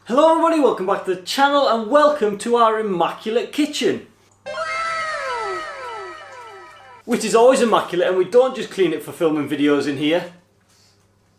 Hello everybody, welcome back to the channel and welcome to our immaculate kitchen. Which is always immaculate, and we don't just clean it for filming videos in here.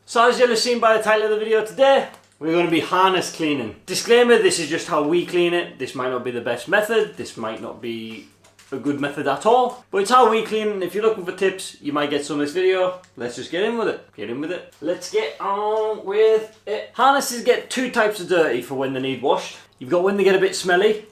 So as you'll have seen by the title of the video today, we're going to be harness cleaning. Disclaimer, this is just how we clean it. This might not be the best method, this might not be a good method at all, but it's how we clean, and if you're looking for tips, you might get some of this video. Let's just get in with it. Let's get on with it. Harnesses get two types of dirty for when they need washed. You've got when they get a bit smelly,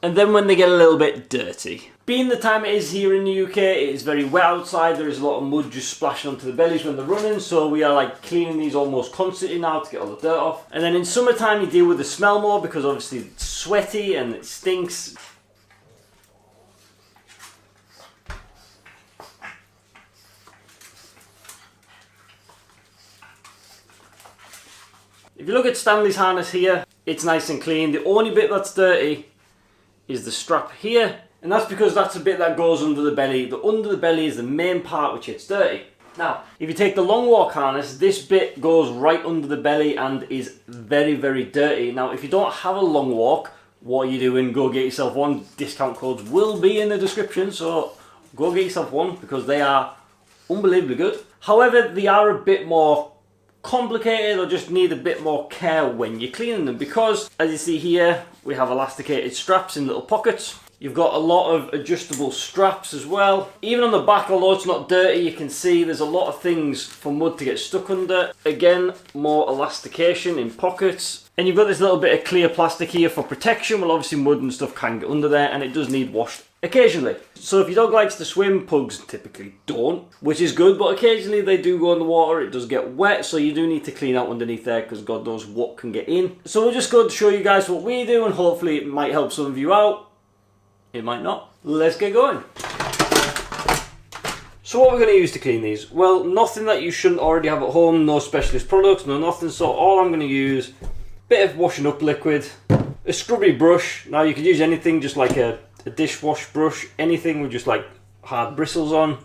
and then when they get a little bit dirty. Being the time it is here in the UK, it is very wet outside. There is a lot of mud just splashing onto the bellies when they're running, so we are like cleaning these almost constantly now to get all the dirt off. And then in summertime you deal with the smell more because obviously it's sweaty and it stinks. If you look at Stanley's harness here, it's nice and clean. The only bit that's dirty is the strap here, and that's because that's a bit that goes under the belly. The under the belly is the main part which gets dirty. Now, if you take the Longwalk harness, this bit goes right under the belly and is very, very dirty. Now, if you don't have a Longwalk, what are you doing? Go get yourself one. Discount codes will be in the description, so go get yourself one because they are unbelievably good. However, they are a bit more complicated or just need a bit more care when you're cleaning them, because as you see here we have elasticated straps in little pockets. You've got a lot of adjustable straps as well. Even on the back, although it's not dirty, you can see there's a lot of things for mud to get stuck under. Again, more elastication in pockets. And you've got this little bit of clear plastic here for protection. Well, obviously mud and stuff can get under there, and it does need washed occasionally. So if your dog likes to swim, pugs typically don't, which is good, but occasionally they do go in the water. It does get wet, so you do need to clean out underneath there because God knows what can get in. So we're just going to show you guys what we do, and hopefully it might help some of you out. It might not. Let's get going. So what we're going to use to clean these? Well, nothing that you shouldn't already have at home, no specialist products, no nothing. So all I'm going to use, bit of washing up liquid, a scrubby brush. Now you could use anything, just like a dishwash brush, anything with just like hard bristles on,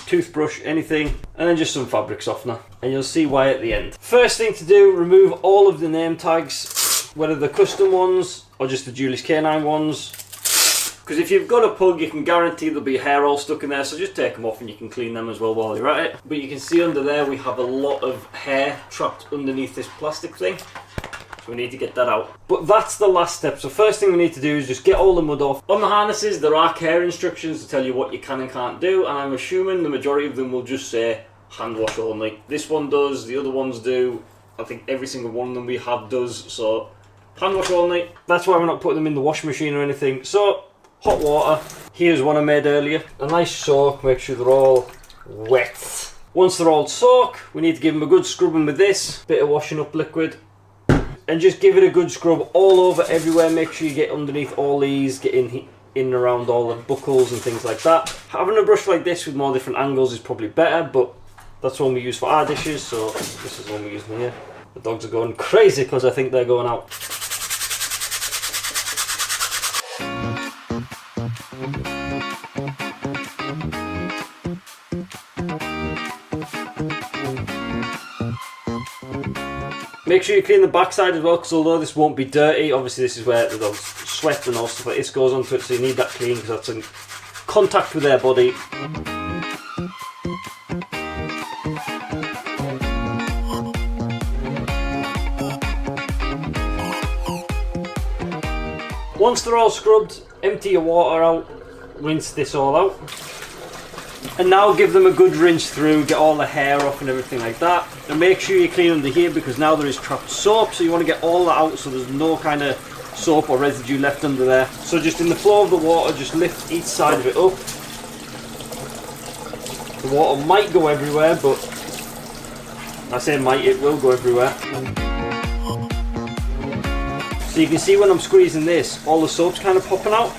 toothbrush, anything, and then just some fabric softener, and you'll see why at the end. First thing to do, remove all of the name tags, whether they're custom ones or just the Julius-k9 ones, because if you've got a pug you can guarantee there'll be hair all stuck in there, so just take them off and you can clean them as well while you're at it. But you can see under there we have a lot of hair trapped underneath this plastic thing. So we need to get that out. But that's the last step. So first thing we need to do is just get all the mud off. On the harnesses there are care instructions to tell you what you can and can't do, and I'm assuming the majority of them will just say hand wash only. This one does, the other ones do. I think every single one of them we have does, so hand wash only. That's why we're not putting them in the washing machine or anything. So hot water. Here's one I made earlier. A nice soak, make sure they're all wet. Once they're all soaked, we need to give them a good scrubbing with this. Bit of washing up liquid. And just give it a good scrub all over everywhere. Make sure you get underneath all these, get in and around all the buckles and things like that. Having a brush like this with more different angles is probably better, but that's one we use for our dishes, so this is one we're using here. The dogs are going crazy because I think they're going out. Make sure you clean the backside as well, because although this won't be dirty, obviously this is where the dog's sweat and all stuff like this goes onto it, so you need that clean because that's in contact with their body. Once they're all scrubbed, empty your water out, rinse this all out. And now give them a good rinse through, get all the hair off and everything like that. And make sure you clean under here because now there is trapped soap, so you want to get all that out so there's no kind of soap or residue left under there. So just in the flow of the water, just lift each side of it up. The water might go everywhere, but I say might, it will go everywhere. So you can see when I'm squeezing this, all the soap's kind of popping out.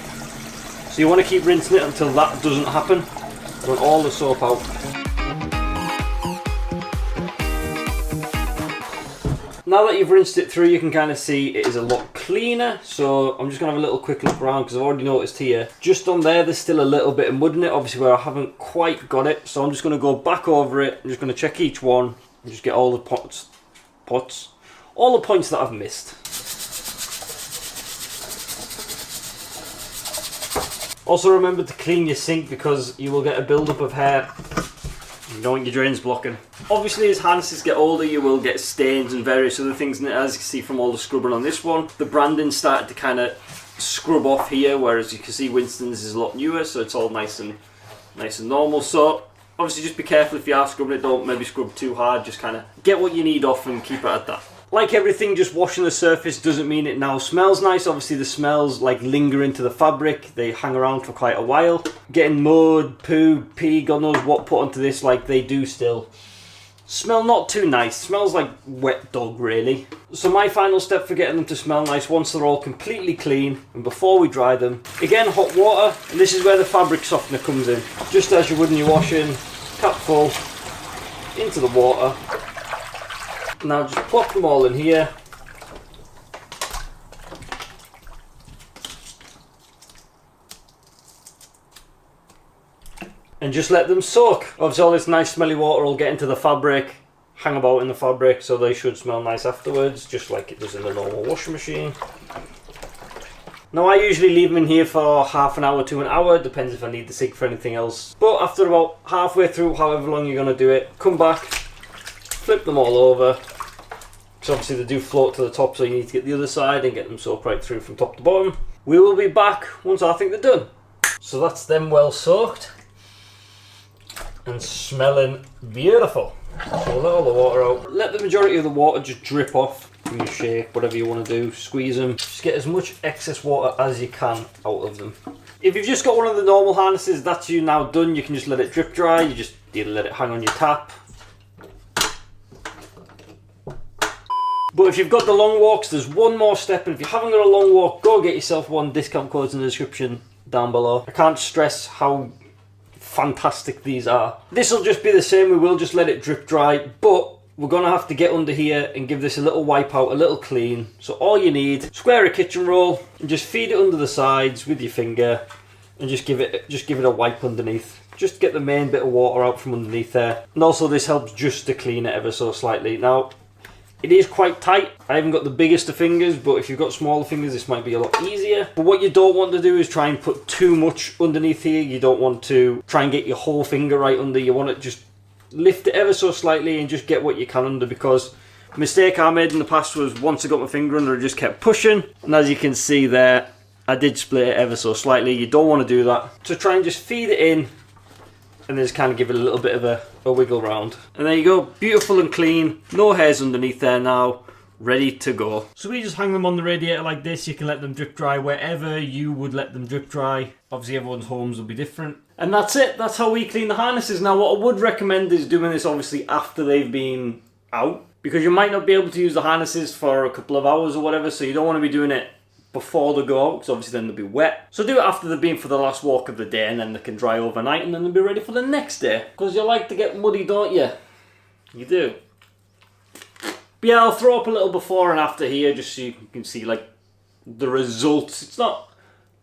So you want to keep rinsing it until that doesn't happen. I want all the soap out. Now that you've rinsed it through, you can kind of see it is a lot cleaner. So I'm just going to have a little quick look around because I've already noticed here, just on there's still a little bit of mud in it, obviously where I haven't quite got it. So I'm just going to go back over it. I'm just going to check each one and just get all the all the points that I've missed. Also remember to clean your sink because you will get a build-up of hair. You don't want your drains blocking. Obviously as harnesses get older you will get stains and various other things, and as you can see from all the scrubbing on this one, the branding started to kind of scrub off here, whereas you can see Winston's is a lot newer, so it's all nice and normal. So obviously just be careful if you are scrubbing it, don't maybe scrub too hard, just kind of get what you need off and keep it at that. Like everything, just washing the surface doesn't mean it now smells nice. Obviously the smells like linger into the fabric, they hang around for quite a while. Getting mud, poo, pee, God knows what put onto this, like they do still smell not too nice. Smells like wet dog really. So my final step for getting them to smell nice, once they're all completely clean and before we dry them, again hot water, and this is where the fabric softener comes in. Just as you would in your washing, cap full, into the water. Now just plop them all in here. And just let them soak. Obviously all this nice smelly water will get into the fabric, hang about in the fabric, so they should smell nice afterwards, just like it does in the normal washing machine. Now I usually leave them in here for half an hour to an hour, depends if I need the sink for anything else. But after about halfway through, however long you're going to do it, come back, flip them all over. So obviously they do float to the top, so you need to get the other side and get them soaked right through from top to bottom. We will be back once I think they're done. So that's them well soaked and smelling beautiful. So let all the water out. Let the majority of the water just drip off from your shake, whatever you want to do. Squeeze them. Just get as much excess water as you can out of them. If you've just got one of the normal harnesses, that's you now done. You can just let it drip dry. You just either let it hang on your tap. But if you've got the Longwalks, there's one more step, and if you haven't got a Longwalk, go get yourself one. Discount code's in the description down below. I can't stress how fantastic these are. This will just be the same, we will just let it drip dry, but we're going to have to get under here and give this a little wipe out, a little clean. So all you need, square a kitchen roll and just feed it under the sides with your finger and just give it a wipe underneath. Just get the main bit of water out from underneath there. And also this helps just to clean it ever so slightly. Now, it is quite tight. I haven't got the biggest of fingers, but if you've got smaller fingers, this might be a lot easier. But what you don't want to do is try and put too much underneath here. You don't want to try and get your whole finger right under. You want to just lift it ever so slightly and just get what you can under, because the mistake I made in the past was once I got my finger under, I just kept pushing. And as you can see there, I did split it ever so slightly. You don't want to do that. So try and just feed it in and then just kind of give it a little bit of a wiggle round. And there you go, beautiful and clean, no hairs underneath there now, ready to go. So we just hang them on the radiator like this. You can let them drip dry wherever you would let them drip dry. Obviously everyone's homes will be different. And that's it, that's how we clean the harnesses. Now what I would recommend is doing this obviously after they've been out, because you might not be able to use the harnesses for a couple of hours or whatever, so you don't want to be doing it before they go out, because obviously then they'll be wet. So do it after they've been for the last walk of the day, and then they can dry overnight, and then they'll be ready for the next day. Because you like to get muddy, don't you? You do. But yeah, I'll throw up a little before and after here, just so you can see like the results. It's not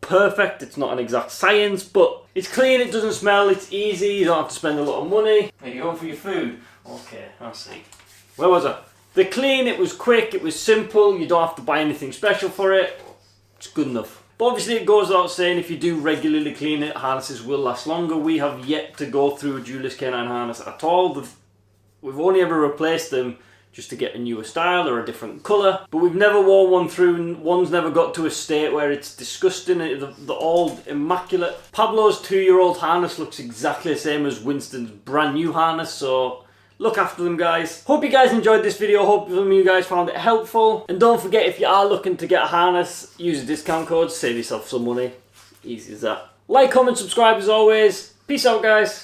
perfect, it's not an exact science, but it's clean, it doesn't smell, it's easy, you don't have to spend a lot of money. Are you going for your food? Okay, I'll see. Where was I? They're clean, it was quick, it was simple, you don't have to buy anything special for it. It's good enough. But obviously it goes without saying, if you do regularly clean it, harnesses will last longer. We have yet to go through a Julius-k9 harness at all. We've only ever replaced them just to get a newer style or a different colour. But we've never worn one through, and one's never got to a state where it's disgusting. They're all immaculate. Pablo's 2-year-old harness looks exactly the same as Winston's brand new harness, so look after them, guys. Hope you guys enjoyed this video. Hope some of you guys found it helpful. And don't forget, if you are looking to get a harness, use a discount code, save yourself some money. Easy as that. Like, comment, subscribe as always. Peace out, guys.